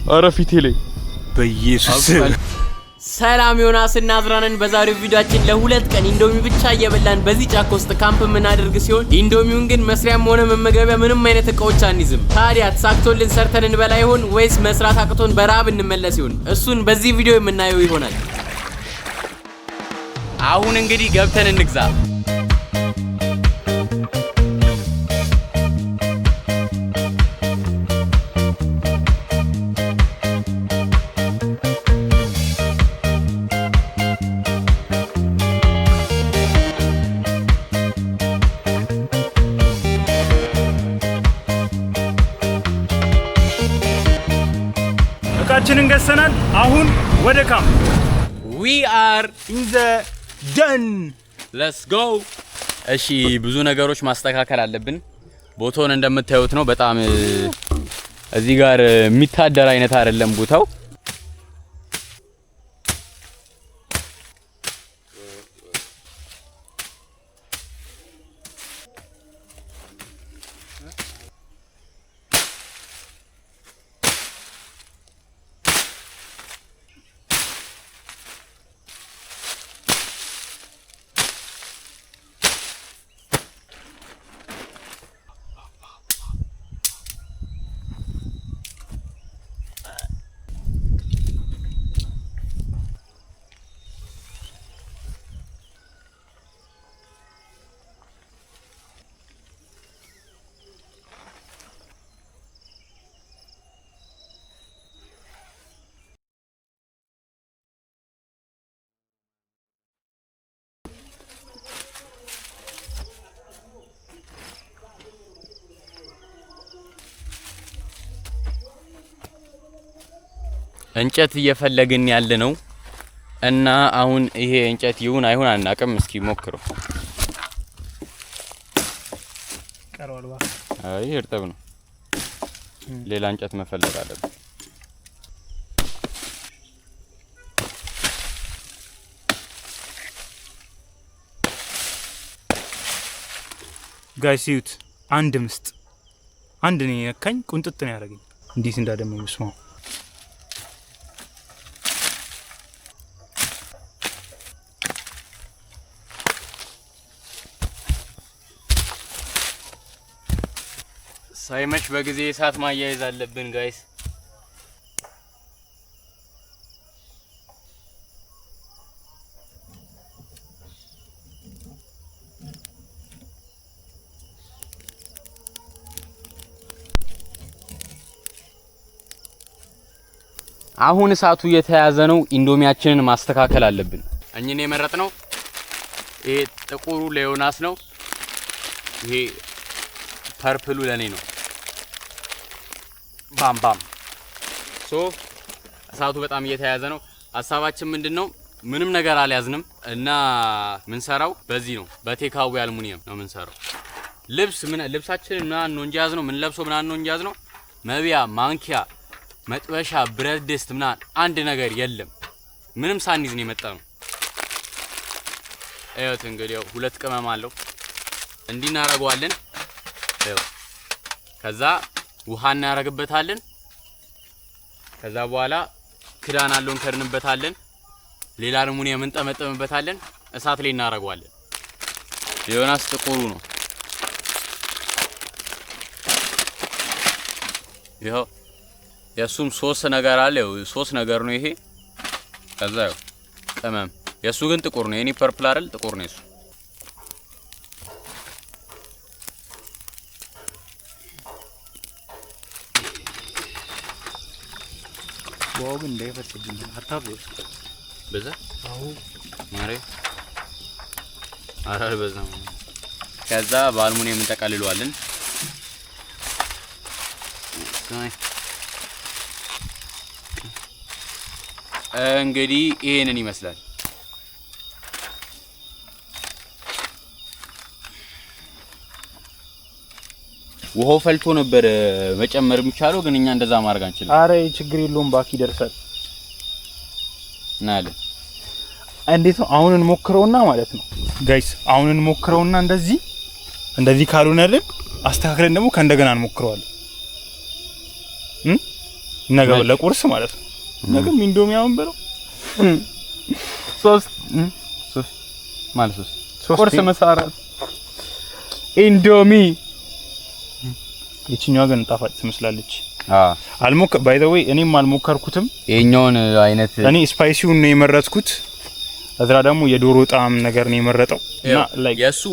ኧረ ፊቴ ላይ በኢየሱስ ሰላም ዮናስና አዝራንን በዛሬው ቪዲዮአችን ለሁለት ቀን ኢንዶሚ ብቻ እየበላን በዚህ ጫካ ውስጥ ካምፕ የምናደርግ ሲሆን ኢንዶሚውን ግን መስሪያም ሆነ መመገቢያ ምንም አይነት እቃዎች አንይዝም። ታዲያ ተሳክቶልን ሰርተን እንበላ ይሆን ወይስ መስራት አቅቶን በራብ እንመለስ ይሆን? እሱን በዚህ ቪዲዮ የምናየው ይሆናል። አሁን እንግዲህ ገብተን እንግዛ። እቃችንን ገዝተናል። አሁን ወደ ካምፕ we are in the den let's go። እሺ ብዙ ነገሮች ማስተካከል አለብን። ቦታውን እንደምታዩት ነው። በጣም እዚህ ጋር የሚታደር አይነት አይደለም ቦታው። እንጨት እየፈለግን ያለ ነው እና አሁን ይሄ እንጨት ይሁን አይሁን አናውቅም። እስኪ ሞክሩ። ቀርዋልባ አይ እርጥብ ነው። ሌላ እንጨት መፈለግ አለብን። ጋይስ ዩት አንድ ምስጥ አንድ ነው የነካኝ። ቁንጥጥ ነው ያደረገኝ። እንዴት እንዳደመኝ መስማው ሳይመሽ በጊዜ እሳት ማያያዝ አለብን ጋይስ። አሁን እሳቱ የተያዘ ነው። ኢንዶሚያችንን ማስተካከል አለብን። እኛን የመረጥነው ይሄ ጥቁሩ ለዮናስ ነው። ይሄ ፐርፕሉ ለኔ ነው። ባም ባም ሶ እሳቱ በጣም እየተያዘ ነው። ሐሳባችን ምንድነው? ምንም ነገር አልያዝንም እና ምን ሰራው በዚህ ነው። በቴካዊ አልሙኒየም ነው ምን ሰራው። ልብሳችንን ምናምን ነው እንጂ ያዝነው። ምን ለብሶ ምናምን ነው እንጂ ያዝነው። መብያ፣ ማንኪያ፣ መጥበሻ፣ ብረት ድስት ምናምን አንድ ነገር የለም። ምንም ሳንይዝ ነው የመጣነው። እዩት እንግዲህ ሁለት ቅመም አለው። እንዲህ እናደርገዋለን። ከዛ ውሃ እናረግበታለን። ከዛ በኋላ ክዳን አለውን ከርንበታለን። ሌላ አልሙኒየም እንጠመጥምበታለን። እሳት ላይ እናረጋዋለን። ዮናስ ጥቁሩ ነው። ይሄው የሱም ሶስት ነገር አለ። ሶስት ነገር ነው ይሄ። ከዛ ቅመም የሱ ግን ጥቁር ነው። የኔ ፐርፕል አይደል? ጥቁር ነው የሱ። ዋው ግን እንዳይፈርስብኝ አታብሎ በዛ አው ማሬ አራር በዛ። ከዛ በአልሙኒየም እንጠቀልለዋለን። እንግዲህ ይሄንን ይመስላል። ውሃው ፈልቶ ነበር መጨመር የሚቻለው ግን እኛ እንደዛ ማድረግ አንችልም። አረ ችግር የለውም ባክ ይደርሳል። ናለ እንዴት ነው አሁን እንሞክረውና ማለት ነው ጋይስ። አሁን እንሞክረውና እንደዚህ ካልሆነልን አስተካክለን ደግሞ ከእንደገና እንሞክረዋለን። ነገ ለቁርስ ማለት ነው። ነገም ኢንዶሚ አሁን በለው 3 ማለት 3 ቁርስ መሳራት ኢንዶሚ። የትኛዋ ግን ጣፋጭ ትመስላለች? ባይ ዘ ዌይ እኔም አልሞከርኩትም የኛውን አይነት እኔ ስፓይሲውን ነው የመረጥኩት። አዝራ ደግሞ የዶሮ ጣም ነገር ነው የመረጠው እና ላይክ የሱ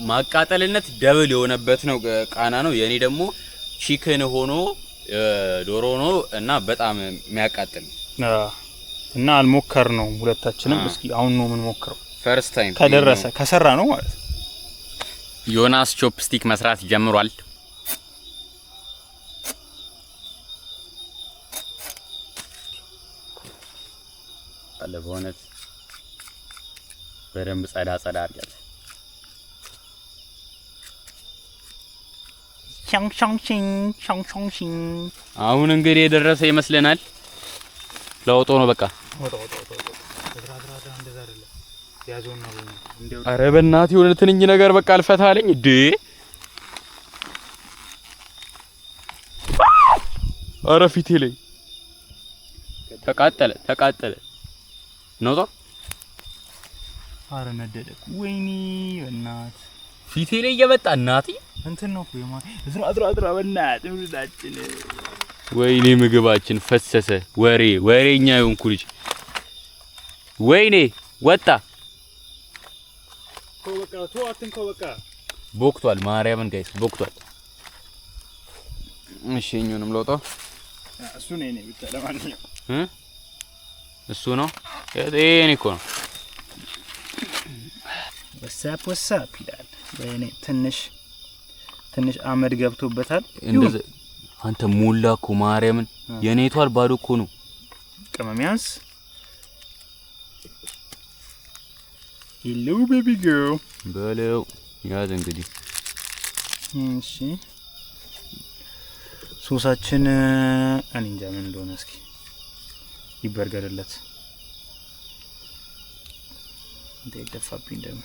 ማቃጠልነት ደብል የሆነበት ነው ቃና ነው። የኔ ደግሞ ቺክን ሆኖ ዶሮ ሆኖ እና በጣም የሚያቃጥል እና አልሞከር ነው ሁለታችንም። እስኪ አሁን ነው ምን ሞክረው ፈርስት ታይም ከደረሰ ከሰራ ነው ማለት ነው። ዮናስ ቾፕስቲክ መስራት ጀምሯል። አለ በእውነት በደንብ ጸዳ አድርጋት። አሁን እንግዲህ የደረሰ ይመስለናል። ለውጦ ነው በቃ። አረ በእናትህ የሆነ ትንኝ ነገር በቃ አልፈታ አለኝ እንዴ! አረ ፊቴ ላይ ተቃጠለ ነው። አረ ነደደ። ወይኔ በእናትህ ፊቴ ላይ እየመጣ እናቴ እንትን ነው አድራ በእናትህ ምንዳችን። ወይኔ ምግባችን ፈሰሰ። ወሬኛ የሆንኩ ልጅ ወይኔ ወጣ። በቃ ቦክቷል። ማርያምን ጋይስ ቦክቷል። እሺ እኛንም ለውጣው እሱ ነው እኔ ብቻ ለማንኛውም እሱ ነው እኔ እኮ ነው ወሳፕ ይላል። በእኔ ትንሽ አመድ ገብቶበታል። እንደዚህ አንተ ሞላ እኮ ማርያምን የኔቷል ባዶ እኮ ነው። ቅመሚያንስ ሄሎ ቤቢ ገርል በለው ያዝ እንግዲህ። እሺ ሶሳችን እኔ እንጃ ምን እንደሆነ እስኪ ይበርገርለት እንደ ደፋብኝ ደግሞ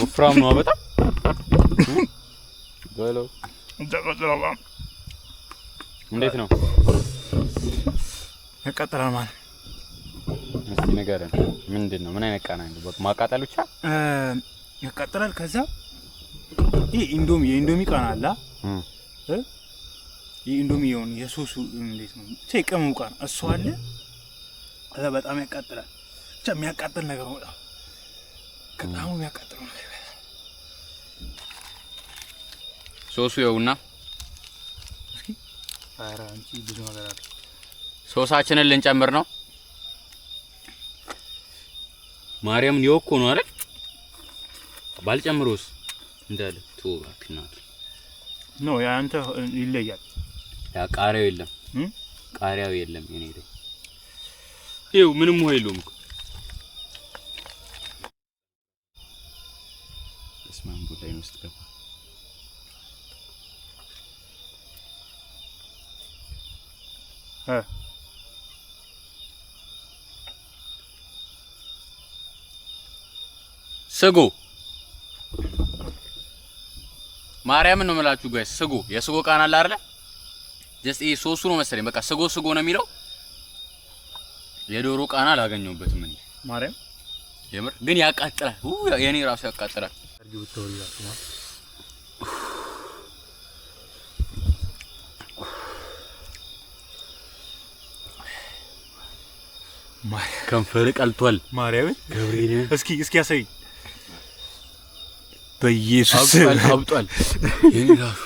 ወፍራም ነው በጣም በለው። እንዴት ነው ያቃጥላል ማለት? እስቲ ንገረን። ምንድነው? ምን አይነት ቃና ነው? በቃ ማቃጠል ብቻ ያቃጥላል። ከዛ ይሄ የኢንዶሚ ቃና አለ የኢንዶሚ የሆነ የሶሱ እንዴት ነው ተቀሙ ቃና እሱ አለ። ከዛ በጣም ያቃጥላል። ብቻ የሚያቃጥል ነገር ነው። ከጣሙ የሚያቃጥል ነገር ሶሱ ይኸውና። እስኪ ኧረ አንቺ ብዙ ነገር አለ። ሶሳችንን ልንጨምር ነው። ማርያምን ይወኮ ነው አይደል? ባልጨምሮስ እንዳለ ተወክና ነው ያንተ ይለያል። ያ ቃሪያው የለም ቃሪያው የለም። እኔ ደው ይኸው ምንም ውሃ የለውም እኮ እስማን ቦታ ውስጥ ገባ። ስጎ ማርያምን ነው የምላችሁ ጋይስ። ስጎ የስጎ ቃና አለ አይደል? ጀስት ይሄ ሶሱ ነው መሰለኝ። በቃ ስጎ ነው የሚለው። የዶሮ ቃና አላገኘሁበትም እኔ ማርያም። የምር ግን ያቃጥላል። የኔ ራሱ ያቃጥላል። ከንፈር ቀልቷል። ማርያም ገብርኤል እስኪ ያሳይ። በኢየሱስ አብጧል። የኔ ራሱ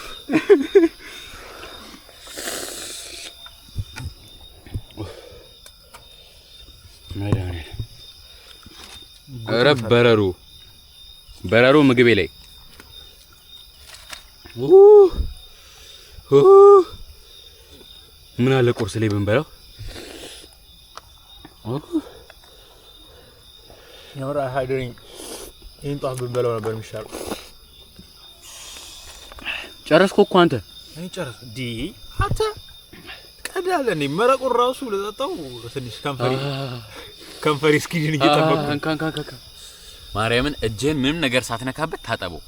ማዳኔ ኧረ በረሮ ምግቤ ላይ ምን አለ ቁርስ ላይ ብንበላው። ያወራ ሃይድሪንግ ይሄን ጧፍ ብንበላው ነበር የሚሻለው። ጨረስኩ እኮ አንተ። እኔ ጨረስኩ ዲ አታ ቀዳለ ነኝ መረቁን ራሱ ለጣጣው ትንሽ ከንፈሪ እስኪድን እየጠበቅኩ ማርያምን እጄን ምንም ነገር ሳትነካበት ታጠበው።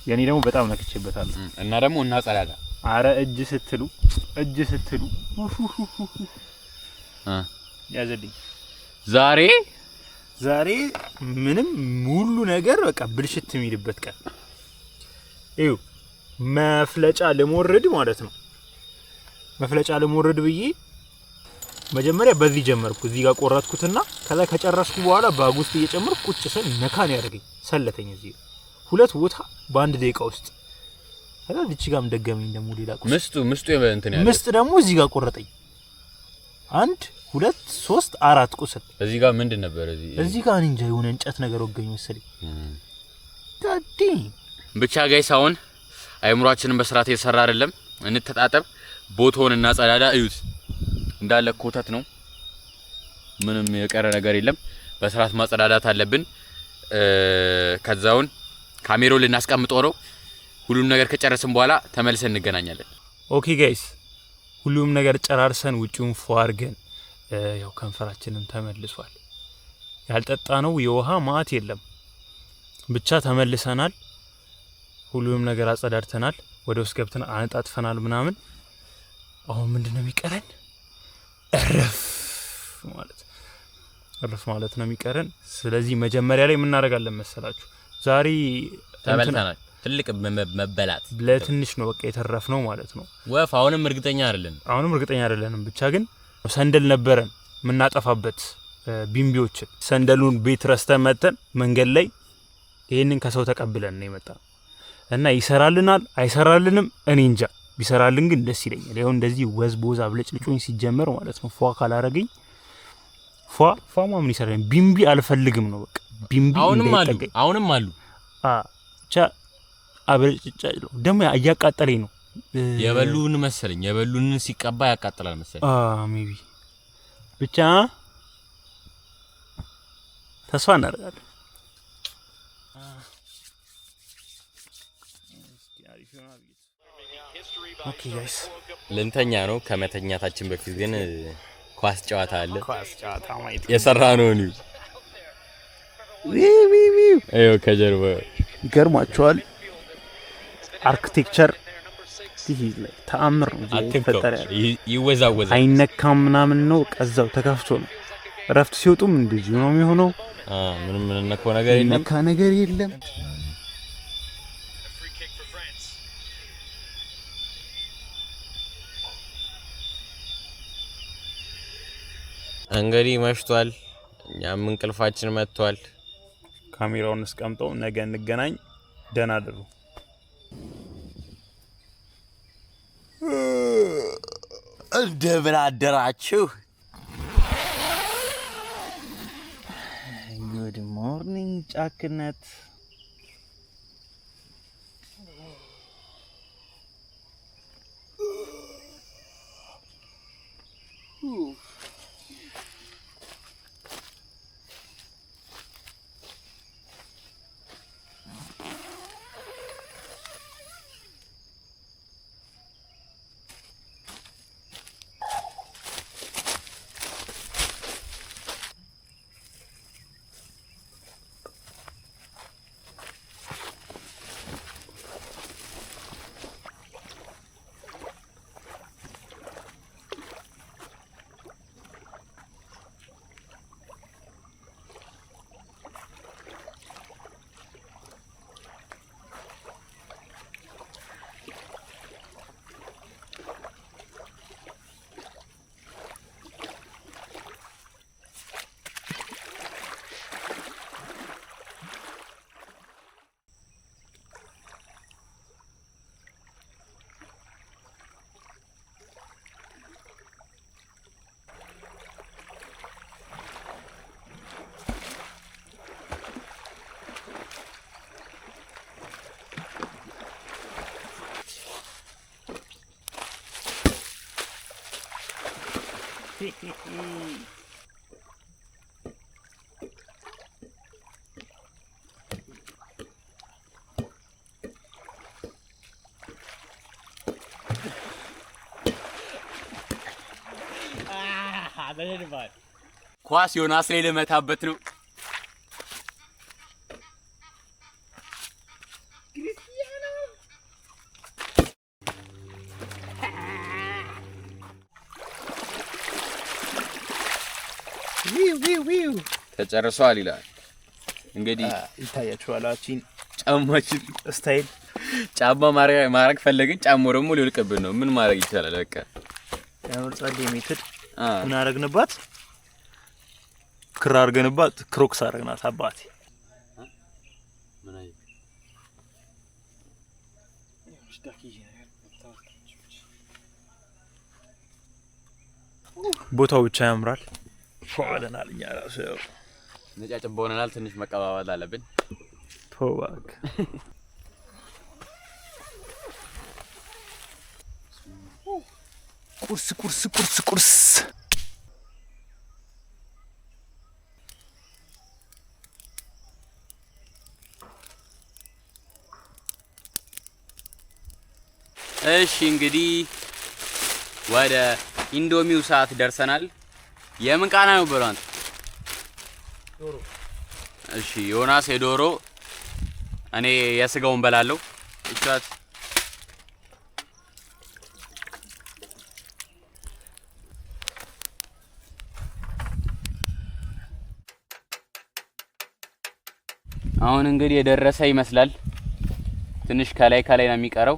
የኔ ደግሞ በጣም ነክቼበታለሁ እና ደግሞ እናጸዳዳ። አረ እጅ ስትሉ ያዘልኝ ዛሬ ምንም ሙሉ ነገር በቃ ብልሽት የሚልበት ቀን እዩ። መፍለጫ ለሞረድ ማለት ነው። መፍለጫ ለሞረድ ብዬ መጀመሪያ በዚህ ጀመርኩ። እዚህ ጋር ቆረጥኩትና ከዛ ከጨረስኩ በኋላ ባግ ውስጥ እየጨመርኩ ቁጭ ስል ነካን ያደርገኝ ሰለተኝ። እዚህ ሁለት ቦታ በአንድ ደቂቃ ውስጥ ከዛ እቺ ጋርም ደገመኝ። ደግሞ ሌላ ቁስ ምስጡ እንትን ያለ ምስጥ ደግሞ እዚህ ጋር ቆረጠኝ። 1 2 3 4 ቁስል። እዚህ ጋር ምንድን ነበር? እዚህ ጋር እንጃ የሆነ እንጨት ነገር ወገኝ መሰለኝ። ታዲ ብቻ ጋይስ አሁን አይምሯችንን በስርዓት እየሰራ አይደለም። እንተጣጠብ፣ ቦታውን እናጸዳዳ። እዩት እንዳለ ኮተት ነው። ምንም የቀረ ነገር የለም። በስርዓት ማጸዳዳት አለብን። ከዛውን ካሜራውን ልናስቀምጠው ነው። ሁሉም ነገር ከጨረስን በኋላ ተመልሰን እንገናኛለን። ኦኬ ጋይስ ሁሉም ነገር ጨራርሰን ውጪውን ፏርገን ያው ከንፈራችንን ተመልሷል። ያልጠጣ ነው የውሃ ማት የለም። ብቻ ተመልሰናል። ሁሉም ነገር አጸዳድተናል። ወደ ውስጥ ገብተን አንጣጥፈናል ምናምን። አሁን ምንድነው የሚቀረን? እረፍ ማለት ነው የሚቀረን። ስለዚህ መጀመሪያ ላይ ምን እናደርጋለን መሰላችሁ? ዛሬ ተበልተናል። ትልቅ መበላት ለትንሽ ነው በቃ የተረፍነው ማለት ነው። ወፍ አሁንም እርግጠኛ አይደለንም። ብቻ ግን ሰንደል ነበረን ምናጠፋበት ቢምቢዎችን። ሰንደሉን ቤት ረስተን መተን መንገድ ላይ ይሄንን ከሰው ተቀብለን ነው የመጣ እና ይሰራልናል አይሰራልንም እኔ እንጃ። ቢሰራልን ግን ደስ ይለኛል። ይሄው እንደዚህ ወዝቦዛ ብለጭልጮኝ ሲጀመር ማለት ነው ፏ ካላረገኝ ፏ ምን ይሰራል? ቢምቢ አልፈልግም ነው በቃ። ቢምቢ አሁንም አሉ ብቻ አብረጭጫ ደሞ ያቃጠለኝ ነው። የበሉን መሰለኝ የበሉን ሲቀባ ያቃጥላል መሰለኝ። ሜቢ ብቻ ተስፋ እናደርጋለን። ኦኬ ጋይስ ልንተኛ ነው። ከመተኛታችን በፊት ግን ኳስ ጨዋታ አለ። የሰራነው ነው። አዮ ከጀርባ ይገርማቸዋል። አርኪቴክቸር ይሄ ላይ ተአምር ነው የተፈጠረ። ይወዛወዛል አይነካም ምናምን ነው። ቀዛው ተከፍቶ ነው። እረፍት ሲወጡም እንደዚህ ነው የሚሆነው። ምንም ነገር የለም። እንግዲህ መሽቷል። እኛም እንቅልፋችን መጥቷል። ካሜራውን እስቀምጠው ነገ እንገናኝ። ደህና አድሩ። እንደምን አደራችሁ? ጉድ ሞርኒንግ ጫክነት። ኳስ ዮናስ ላይ ለመታበት ነው። ተጨርሷል ይላል። እንግዲህ ይታያችኋል። አቺን ጫማችን ስታይል ጫማ ማረግ ፈለግን። ጫማው ደግሞ ሊወልቅብን ነው። ምን ማድረግ ይቻላል? በቃ ያው ጸዴ ሜትድ ምን አረግንባት? ክር አርገንባት ክሮክስ አረግናት። አባቴ ምን አይ ቦታው ብቻ ያምራል። ፎለናል እኛ ራሱ ነጫጭ ቦነናል። ትንሽ መቀባበል አለብን። ቶባክ ቁርስ እሺ እንግዲህ ወደ ኢንዶሚው ሰዓት ደርሰናል። የምን ቃና ነው በለው አንተ? ዶሮ። እሺ ዮናስ የዶሮ እኔ የስጋውን በላለሁ። እቻት አሁን እንግዲህ የደረሰ ይመስላል። ትንሽ ከላይ ነው የሚቀረው።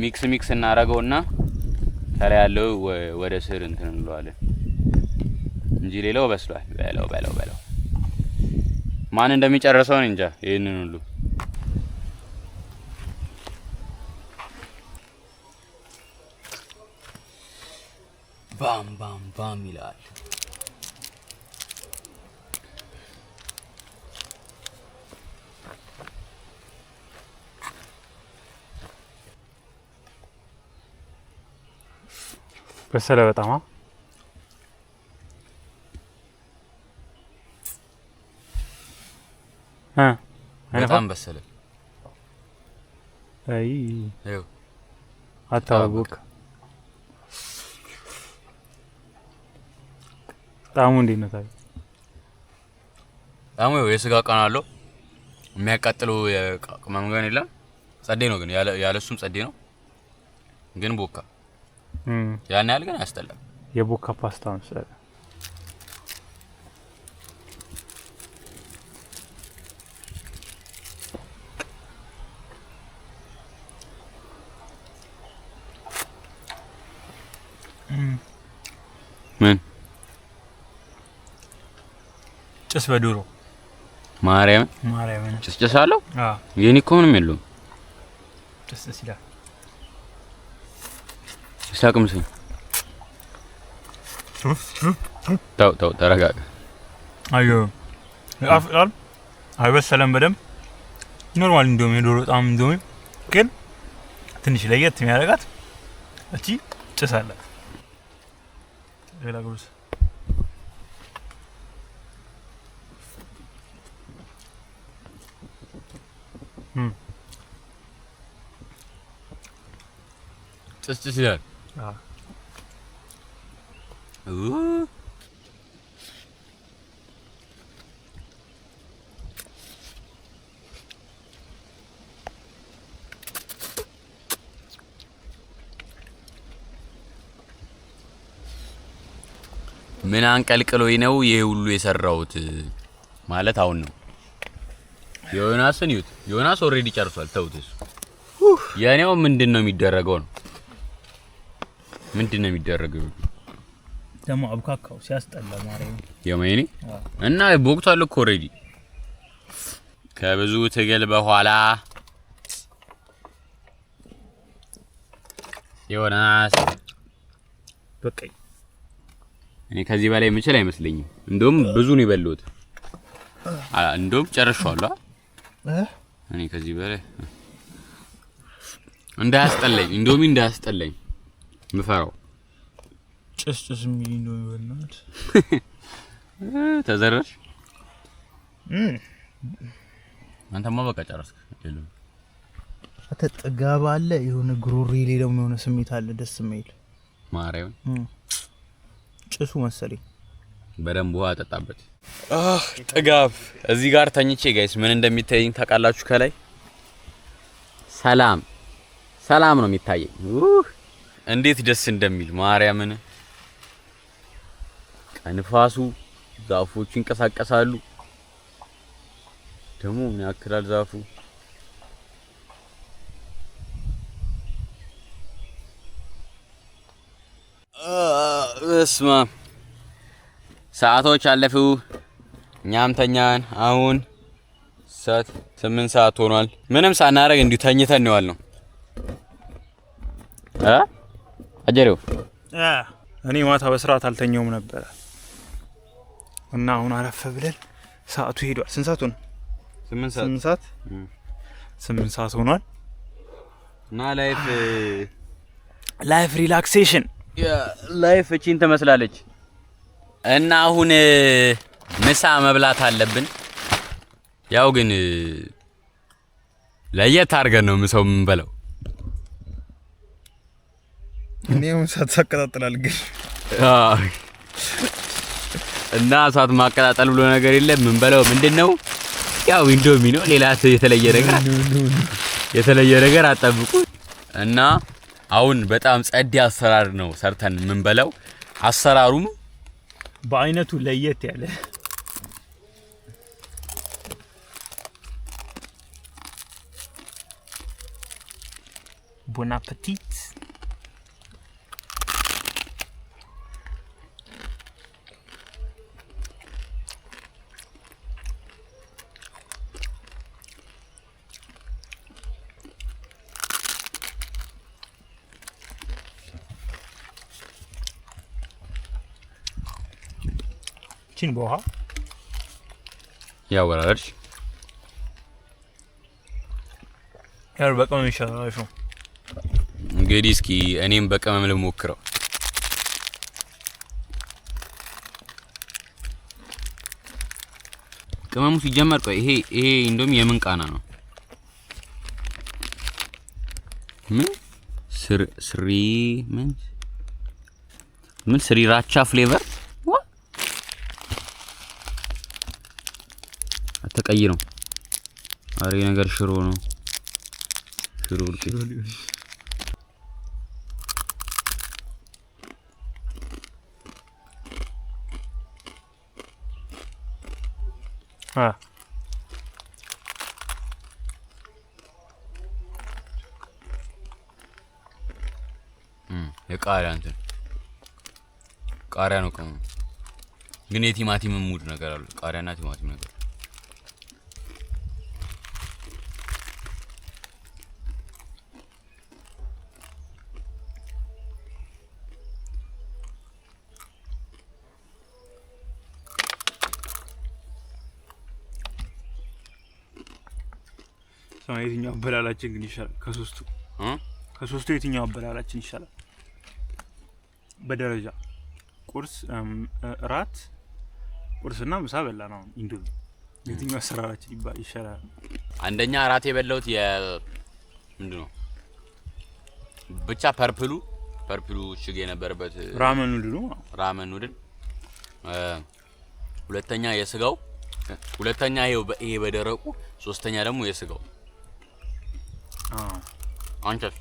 ሚክስ እናረገውና ከላይ ያለው ወደ ስር እንትን እንለዋለን እንጂ ሌላው በስሏል። በለው ማን እንደሚጨርሰው እንጃ። ይሄንን ሁሉ ባም ይላል። በሰለ በጣም በጣም በሰለ። አይ ይኸው አታውቅ ጣሙ እንዴት ነው ታዲያ? ጣሙ የስጋ ቃና አለው። የሚያቃጥለው የቅመም ጋር የለም። ጸዴ ነው ግን ያለሱም ጸዴ ነው ግን ቦካ ያን ያህል ግን አያስጠላም። የቦካ ፓስታ መሰለ። ምን ጭስ በዶሮ ማርያም ጭስ አለው? አዎ የኔ እኮ ምንም የለውም። ጭስ ይላል። ሳቅምስ ተው ተረጋጋ። አዮ አፍቃል አይበሰለም በደንብ ኖርማል እንደውም የዶሮ ጣም እንደውም ግን ትንሽ ለየት የሚያደርጋት እቺ ጭስ አላት። ሌላ ጉርስ ጭስ ይላል። ምን አንቀልቅሎኝ ነው ይሄ ሁሉ የሰራውት ማለት አሁን ነው። ዮናስን ይዩት። ዮናስ ኦሬዲ ጨርሷል። ተውትስ የኔው ምንድነው የሚደረገው ነው? ምንድነው የሚደረገው ደግሞ አብካካው ሲያስጠላ ማርያም የማይኔ እና ቦክቷል እኮ ኦሬዲ ከብዙ ትግል በኋላ ዮናስ በቃኝ። እኔ ከዚህ በላይ የምችል አይመስለኝም። እንደውም ብዙ ነው የበሉት። እንደውም ጨርሻለሁ። እኔ ከዚህ በላይ እንዳያስጠላኝ እንደውም እንዳያስጠላኝ ምፈራው ጭስ የሚል ነው ይወናት ተዘረሽ አንተማ በቃ ጨረስክ። የለም አተጠጋባ አለ የሆነ ግሩሪ ላይ ደግሞ የሆነ ስሜት አለ ደስ የሚል ማርያም ጭሱ መሰለኝ። በደንብ ውሃ አጠጣበት። ጥጋብ እዚህ ጋር ተኝቼ ጋይስ ምን እንደሚታየኝ ታውቃላችሁ? ከላይ ሰላም ነው የሚታየኝ። እንዴት ደስ እንደሚል ማርያምን። ንፋሱ፣ ዛፎቹ ይንቀሳቀሳሉ። ደግሞ ምን ያክላል ዛፉ። እስማ ሰዓቶች አለፉ። እኛም ተኛን። አሁን 8 ሰዓት ሆኗል። ምንም ሳናረግ እንዲሁ ተኝተን ነው ያልነው። አጀሬው እኔ ማታ በስርዓት አልተኛውም ነበር እና አሁን አረፈ ብለን ሰዓቱ ሄዷል። ስንት ሰዓት ሆነ? 8 ሰዓት ሆኗል። እና ላይፍ ሪላክሴሽን ላይፍ እቺን ትመስላለች። እና አሁን ምሳ መብላት አለብን። ያው ግን ለየት አድርገን ነው ምሳው የምንበላው። እኔም እሳት አቀጣጥላል ግን እና እሳት ማቀጣጠል ብሎ ነገር የለም። የምንበላው ምንድነው? ያው ኢንዶሚ ነው። ሌላ የተለየ ነገር አጠብቁ። እና አሁን በጣም ጸዲ አሰራር ነው ሰርተን የምንበላው። አሰራሩም በአይነቱ ለየት ያለ ቦን አፐቲት። ቺን በውሃ ያወራረድሽ ያው በቅመም ይሻላል። እሺ እንግዲህ እስኪ እኔም በቅመም ልሞክረው። ቅመሙ ሲጀመር ቆይ ይሄ እንደውም የምን ቃና ነው? ምን ስሪራቻ ፍሌቨር ተቀይረው። አሬ ነገር ሽሮ ነው። ሽሮ የቃሪያ እንትን ቃሪያ ነው ቆም ግን የቲማቲም ሙድ ነገር አለ። ቃሪያና ቲማቲም ነገር የትኛው አበላላችን ግን ይሻላል? ከሶስቱ የትኛው አበላላችን ይሻላል? በደረጃ ቁርስ፣ እራት፣ ቁርስና ምሳ በላን። አሁን ኢንዶሚ የትኛው አሰራራችን ይሻላል? አንደኛ እራት የበላሁት ምንድነው ብቻ ፐርፕሉ ሽግ የነበረበት ራመን ኑድል። ሁለተኛ የስጋው፣ ሁለተኛ ይሄ በደረቁ፣ ሶስተኛ ደግሞ የስጋው። አንተስ?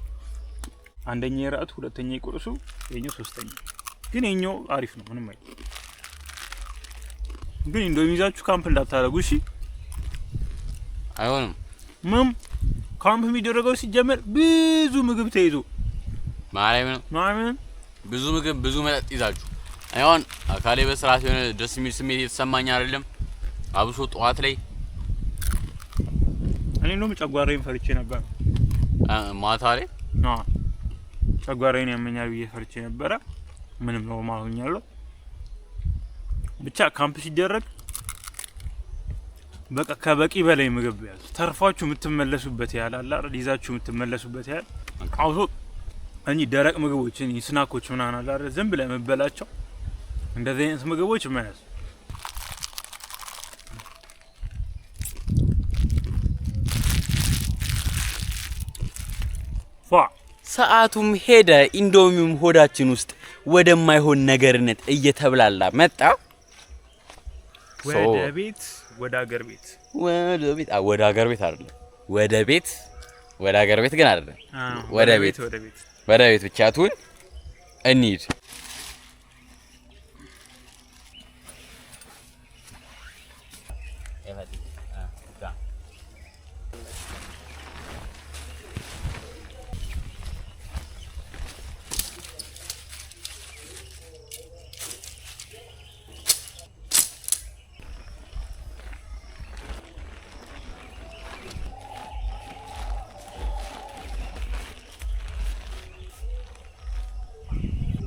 አንደኛ የራቱ፣ ሁለተኛ የቁርሱ፣ የኛው ሶስተኛ። ግን የኛው አሪፍ ነው ምንም አይደል። ግን ኢንዶሚዛችሁ ካምፕ እንዳታረጉ እሺ። አይሆንም። ካምፕ የሚደረገው ሲጀመር ብዙ ምግብ ተይዞ ማርያምን ብዙ ምግብ ብዙ መጠጥ ይዛችሁ አይሆን። አካሌ በስርዓት የሆነ ደስ የሚል ስሜት የተሰማኝ አይደለም። አብሶ ጧት ላይ እኔ እንደውም ጨጓራዬን ፈርቼ ነበር። ማታ ላይ ጨጓራዬን ያመኛል ብዬ ፈርቼ ነበር። ምንም ኖርማል ሆኛለሁ። ብቻ ካምፕ ሲደረግ በቃ ከበቂ በላይ ምግብ ያዙ። ተርፋችሁ የምትመለሱበት ያህል አለ አይደል? ይዛችሁ የምትመለሱበት ያህል አውሶ እኔ ደረቅ ምግቦች ስናኮች ምናምን አለ አይደል? ዝም ብለህ መበላቸው እንደዚህ አይነት ምግቦች መያዝ። ሰዓቱም ሄደ፣ ኢንዶሚውም ሆዳችን ውስጥ ወደማይሆን ነገርነት እየተብላላ መጣ። ወደ ቤት ወደ አገር ቤት ወደ አገር ቤት አይደለም፣ ወደ አገር ቤት ግን አይደለም፣ ወደ ቤት ብቻ ትሁን። እንሂድ።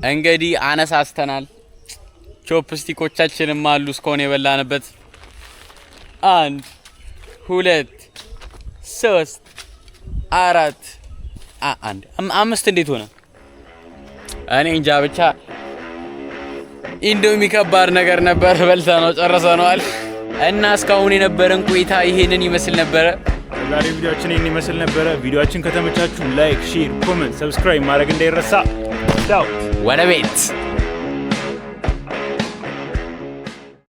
እንግዲህ አነሳስተናል። ቾፕስቲኮቻችንም አሉ እስካሁን የበላንበት 1 2 3 4 5 እንዴት ሆነ? እኔ እንጃ ብቻ ኢንዶሚ ከባድ ነገር ነበር። በልተነው ጨርሰነዋል እና እስካሁን የነበረን ቆይታ ይሄንን ይመስል ነበረ። ዛሬ ቪዲዮአችን ይሄን ይመስል ነበረ። ቪዲዮአችን ከተመቻችሁ ላይክ፣ ሼር፣ ኮሜንት፣ ሰብስክራይብ ማድረግ እንዳይረሳ። ቻው። ወደ ቤት